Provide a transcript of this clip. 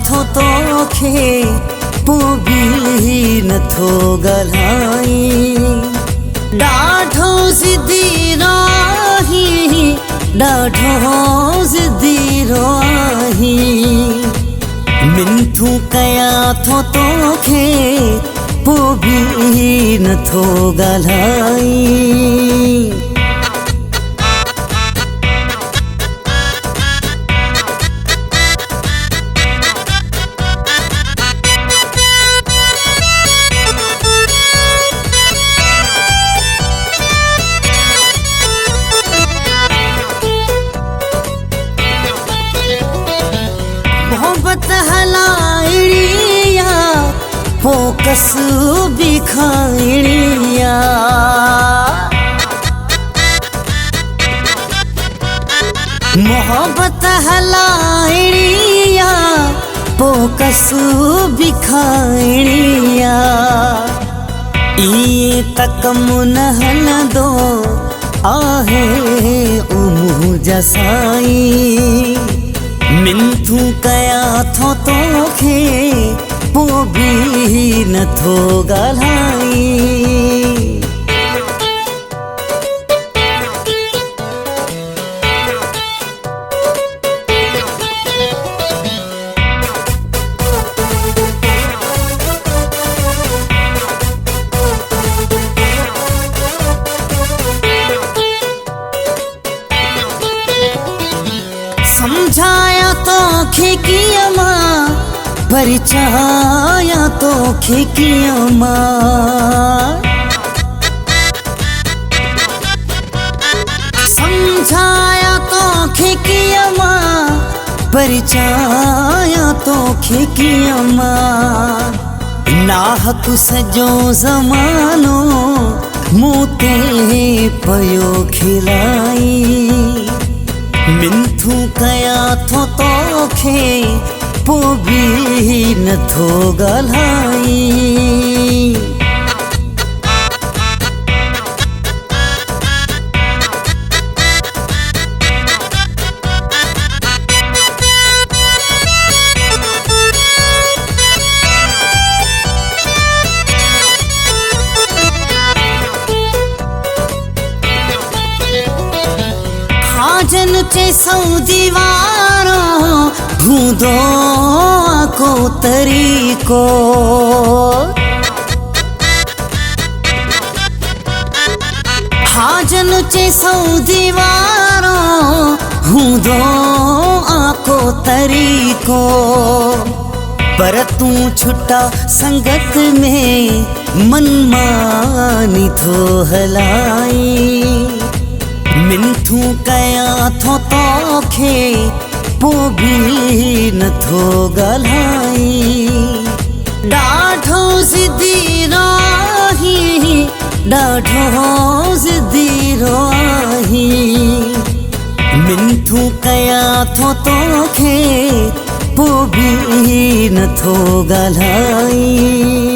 थो तोखे पोइ बि नथो ॻाल्हाई। ॾाढो ज़िदी रही ॾाढो ज़िदी रही मिंथू कयां थो तोखे पोइ बि नथो ॻाल्हाई। मोहब्बत हलाइणिया फोकस भी खाइणिया। मोहब्बत हलाइणिया फोकस भी खाइणिया। इए त कमु न हलंदो आहे मुंहिंजा साईं। मिंथू कयां थो तोखे पोइ बि नथो ॻाल्हाई। समझाया तोखे कीअं मां परिचाया तोखे कीअं मां। समझाया तोखे कीअं मां परिचाया तोखे कीअं मां। नाहक सॼो ज़मानो मूं ते पियो खिलाई। मिंथू कयां थो तोखे पोइ बि नथो ॻाल्हाई। जन चेसऊं दीवारो हूंदो को तरीक़ो। जन चेसऊं दीवारो हूंदो को तरीक़ो। पर तूं छुटा संगत में मनमानी थो हलाई। मिंथू कयां थो तोखे पोइ बि नथो ॻाल्हाई। ॾाढो ज़िदी रही ॾाढो ज़िदी रही मिंथू कयां थो तोखे पोइ बि नथो ॻाल्हाई।